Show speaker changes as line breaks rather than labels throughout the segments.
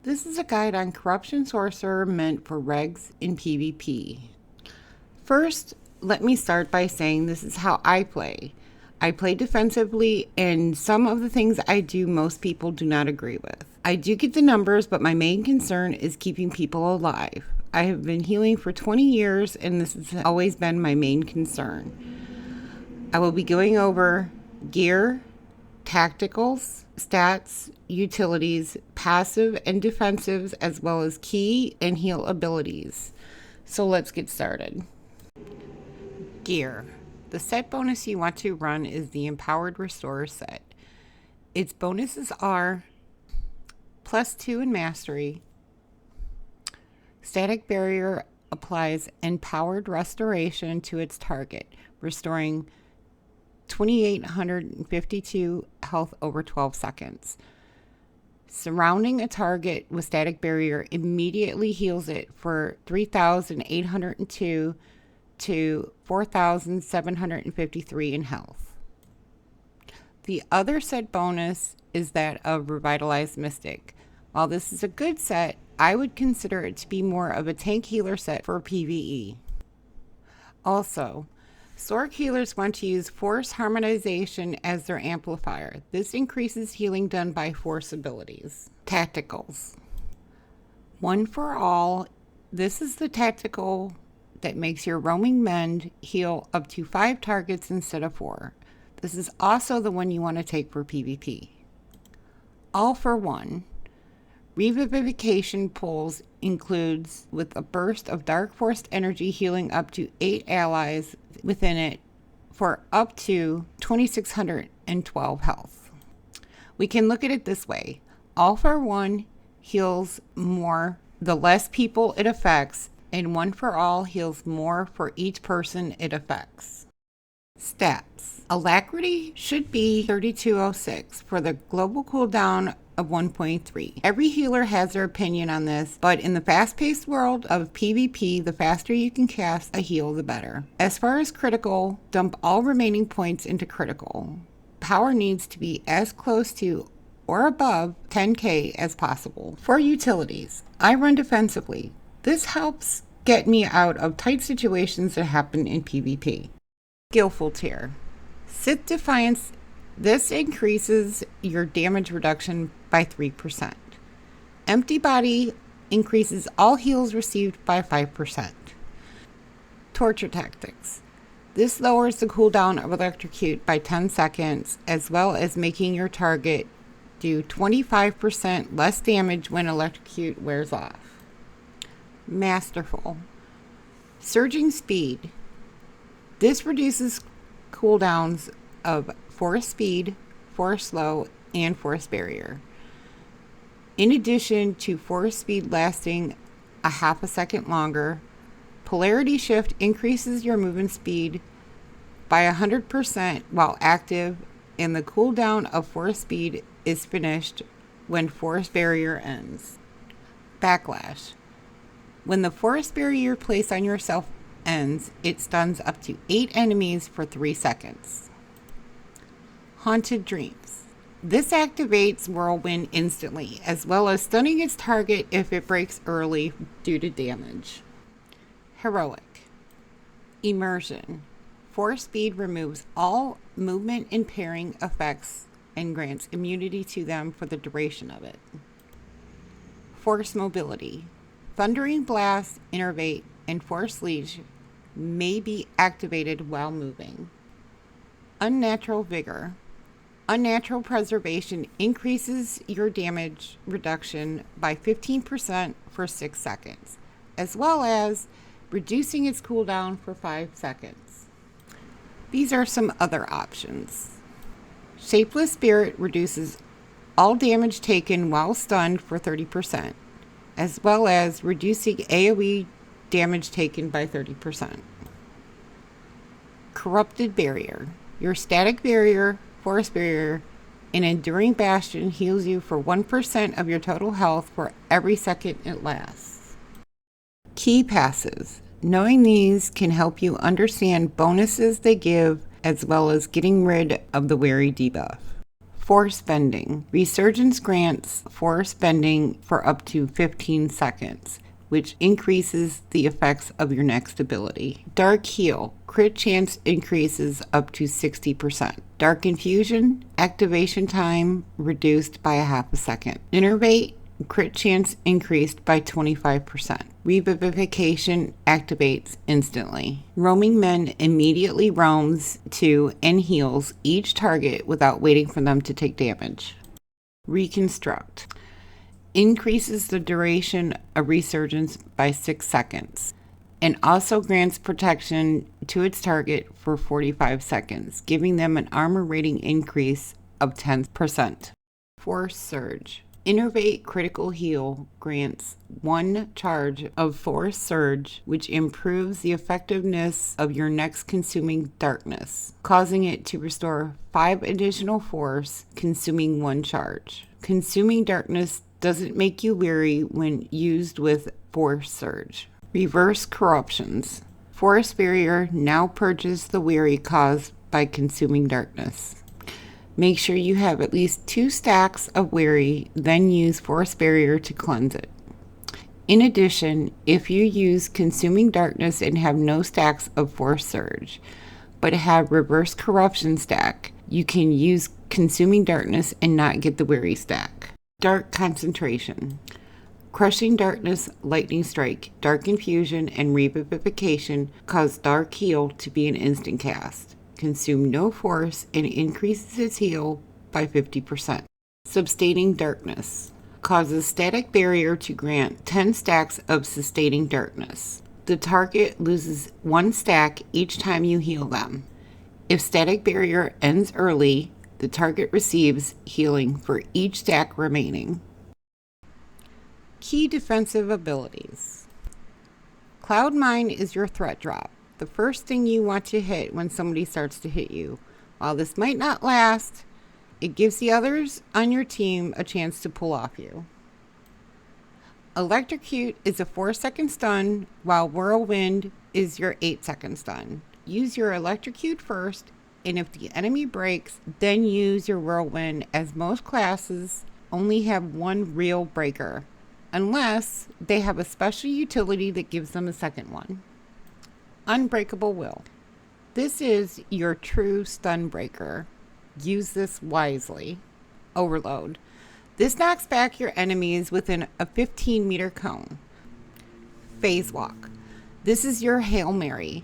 This is a guide on Corruption Sorcerer meant for Regs in PvP. First, let me start by saying this is how I play. I play defensively, and some of the things I do most people do not agree with. I do get the numbers, but my main concern is keeping people alive. I have been healing for 20 years, and this has always been my main concern. I will be going over gear, tacticals, stats, utilities, passive and defensives, as well as key and heal abilities. So let's get started. Gear. The set bonus you want to run is the Empowered Restorer set. Its bonuses are +2 in Mastery. Static Barrier applies Empowered Restoration to its target, restoring 2,852 health over 12 seconds. Surrounding a target with Static Barrier immediately heals it for 3,802 to 4,753 in health. The other set bonus is that of Revitalized Mystic. While this is a good set, I would consider it to be more of a tank healer set for PvE. Also, SWTOR healers want to use Force Harmonization as their amplifier. This increases healing done by Force abilities. Tacticals. One for All. This is the tactical that makes your roaming mend heal up to 5 targets instead of 4. This is also the one you want to take for PvP. All for One. Revivification pulls includes with a burst of Dark Force energy healing up to 8 allies within it for up to 2,612 health. We can look at it this way. All for One heals more the less people it affects, and One for All heals more for each person it affects. Stats. Alacrity should be 3206 for the global cooldown of 1.3. Every healer has their opinion on this, but in the fast-paced world of PvP, the faster you can cast a heal, the better. As far as critical, dump all remaining points into critical. Power needs to be as close to or above 10k as possible. For utilities, I run defensively. This helps get me out of tight situations that happen in PvP. Skillful tier. Sith Defiance. This increases your damage reduction by 3%. Empty Body increases all heals received by 5%. Torture Tactics. This lowers the cooldown of Electrocute by 10 seconds, as well as making your target do 25% less damage when Electrocute wears off. Masterful. Surging Speed. This reduces cooldowns of Force Speed, Force Slow, and Force Barrier. In addition to Force Speed lasting a half a second longer, Polarity Shift increases your movement speed by 100% while active, and the cooldown of Force Speed is finished when Force Barrier ends. Backlash. When the Force Barrier placed on yourself ends, it stuns up to 8 enemies for 3 seconds. Haunted Dreams. This activates Whirlwind instantly, as well as stunning its target if it breaks early due to damage. Heroic. Immersion. Force Speed removes all movement impairing effects and grants immunity to them for the duration of it. Force Mobility. Thundering Blast, Innervate, and Force Leash may be activated while moving. Unnatural Vigor. Unnatural Preservation increases your damage reduction by 15% for 6 seconds, as well as reducing its cooldown for 5 seconds. These are some other options. Shapeless Spirit reduces all damage taken while stunned for 30%, as well as reducing AoE damage taken by 30%. Corrupted Barrier. Your Static Barrier, Force Barrier, and Enduring Bastion heals you for 1% of your total health for every second it lasts. Key passives. Knowing these can help you understand bonuses they give, as well as getting rid of the Weary debuff. Force bending. Resurgence grants force bending for up to 15 seconds, which increases the effects of your next ability. Dark heal. Crit chance increases up to 60%. Dark infusion. Activation time reduced by a half a second. Innervate. Crit chance increased by 25%. Revivification activates instantly. Roaming Men immediately roams to and heals each target without waiting for them to take damage. Reconstruct. Increases the duration of resurgence by 6 seconds and also grants protection to its target for 45 seconds, giving them an armor rating increase of 10%. Force Surge. Innervate Critical Heal grants 1 charge of Force Surge, which improves the effectiveness of your next Consuming Darkness, causing it to restore 5 additional force, consuming 1 charge. Consuming Darkness doesn't make you weary when used with Force Surge. Reverse Corruptions. Forest Barrier now purges the weary caused by Consuming Darkness. Make sure you have at least 2 stacks of weary, then use Forest Barrier to cleanse it. In addition, if you use Consuming Darkness and have no stacks of Force Surge, but have Reverse Corruption stack, you can use Consuming Darkness and not get the weary stack. Dark Concentration. Crushing Darkness, Lightning Strike, Dark Infusion, and Revivification cause Dark Heal to be an instant cast. Consume no force and increases its heal by 50%. Sustaining Darkness. Causes Static Barrier to grant 10 stacks of Sustaining Darkness. The target loses 1 stack each time you heal them. If Static Barrier ends early, the target receives healing for each stack remaining. Key defensive abilities. Cloud Mine is your threat drop, the first thing you want to hit when somebody starts to hit you. While this might not last, it gives the others on your team a chance to pull off you. Electrocute is a 4-second stun, while Whirlwind is your 8-second stun. Use your Electrocute first, and if the enemy breaks, then use your Whirlwind, as most classes only have 1 real breaker, unless they have a special utility that gives them a second one. Unbreakable Will. This is your true stun breaker. Use this wisely. Overload. This knocks back your enemies within a 15-meter cone. Phase Walk. This is your Hail Mary.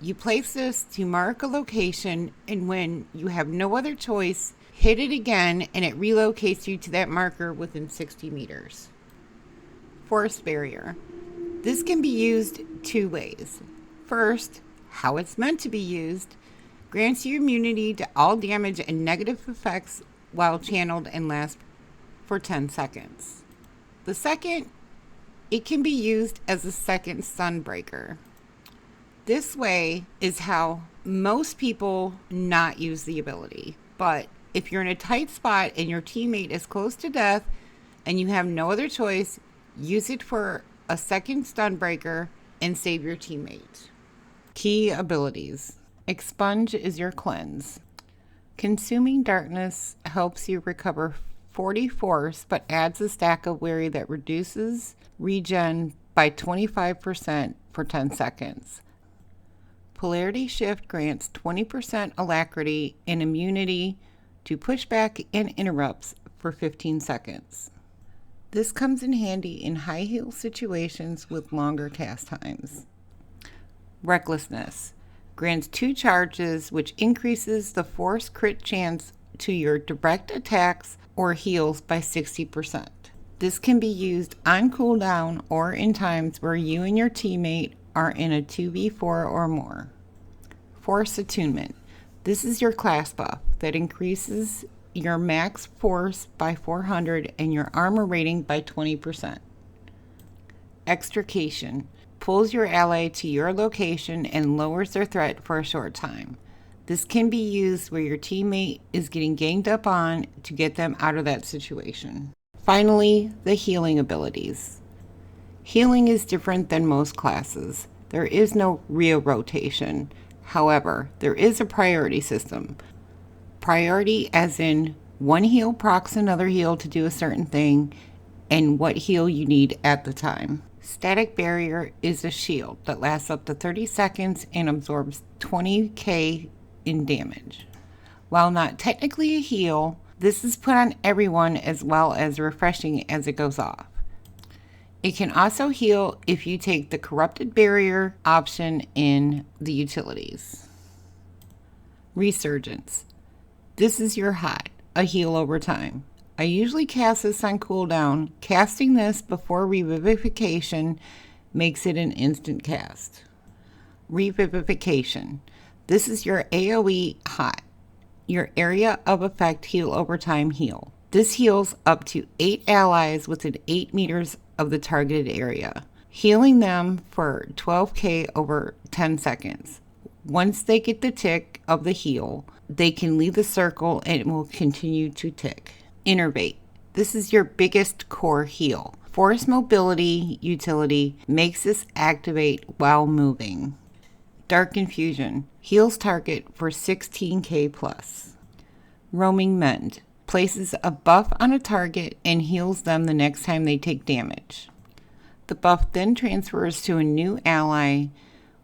You place this to mark a location, and when you have no other choice, hit it again and it relocates you to that marker within 60 meters. Forest Barrier. This can be used 2 ways. First, how it's meant to be used, grants you immunity to all damage and negative effects while channeled and lasts for 10 seconds. The second, it can be used as a second stun breaker. This way is how most people not use the ability. But if you're in a tight spot and your teammate is close to death and you have no other choice, use it for a second stun breaker and save your teammate. Key abilities. Expunge is your cleanse. Consuming Darkness helps you recover 40 force, but adds a stack of weary that reduces regen by 25% for 10 seconds. Polarity Shift grants 20% alacrity and immunity to pushback and interrupts for 15 seconds. This comes in handy in high heal situations with longer cast times. Recklessness grants 2 charges, which increases the force crit chance to your direct attacks or heals by 60%. This can be used on cooldown or in times where you and your teammate are in a 2v4 or more. Force Attunement. This is your class buff that increases your max force by 400 and your armor rating by 20%. Extrication. Pulls your ally to your location and lowers their threat for a short time. This can be used where your teammate is getting ganged up on to get them out of that situation. Finally, the healing abilities. Healing is different than most classes. There is no real rotation. However, there is a priority system. Priority as in one heal procs another heal to do a certain thing, and what heal you need at the time. Static Barrier is a shield that lasts up to 30 seconds and absorbs 20k in damage. While not technically a heal, this is put on everyone as well as refreshing as it goes off. It can also heal if you take the Corrupted Barrier option in the utilities. Resurgence. This is your hot, a heal over time. I usually cast this on cooldown. Casting this before Revivification makes it an instant cast. Revivification. This is your AoE hot, your area of effect heal over time heal. This heals up to 8 allies within 8 meters of the targeted area, healing them for 12k over 10 seconds. Once they get the tick of the heal, they can leave the circle and it will continue to tick. Innervate. This is your biggest core heal. Force mobility utility makes this activate while moving. Dark Infusion. Heals target for 16k plus. Roaming Mend. Places a buff on a target and heals them the next time they take damage. The buff then transfers to a new ally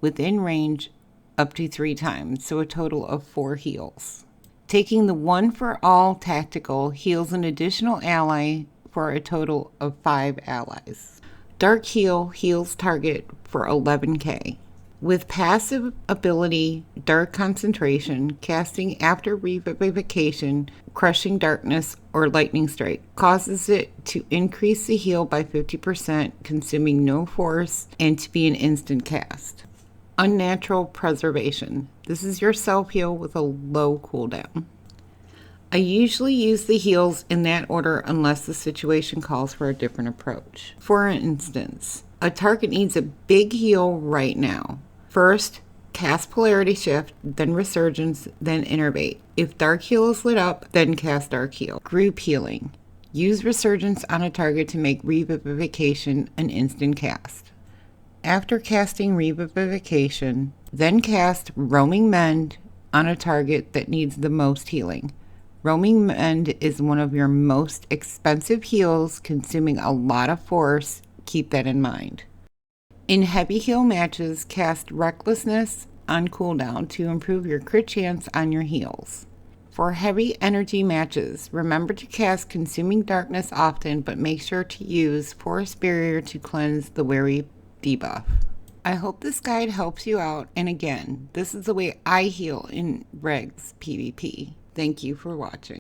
within range up to 3 times, so a total of 4 heals. Taking the One for All tactical heals an additional ally for a total of 5 allies. Dark Heal heals target for 11k. With passive ability Dark Concentration, casting after Revivification, Crushing Darkness, or Lightning Strike causes it to increase the heal by 50%, consuming no force, and to be an instant cast. Unnatural Preservation. This is your self-heal with a low cooldown. I usually use the heals in that order unless the situation calls for a different approach. For instance, a target needs a big heal right now. First, cast Polarity Shift, then Resurgence, then Innervate. If Dark Heal is lit up, then cast Dark Heal. Group Healing. Use Resurgence on a target to make Revivification an instant cast. After casting Revivification, then cast Roaming Mend on a target that needs the most healing. Roaming Mend is one of your most expensive heals, consuming a lot of force. Keep that in mind. In heavy heal matches, cast Recklessness on cooldown to improve your crit chance on your heals. For heavy energy matches, remember to cast Consuming Darkness often, but make sure to use Force Barrier to cleanse the Weary debuff. I hope this guide helps you out, and again, this is the way I heal in Regs PvP. Thank you for watching.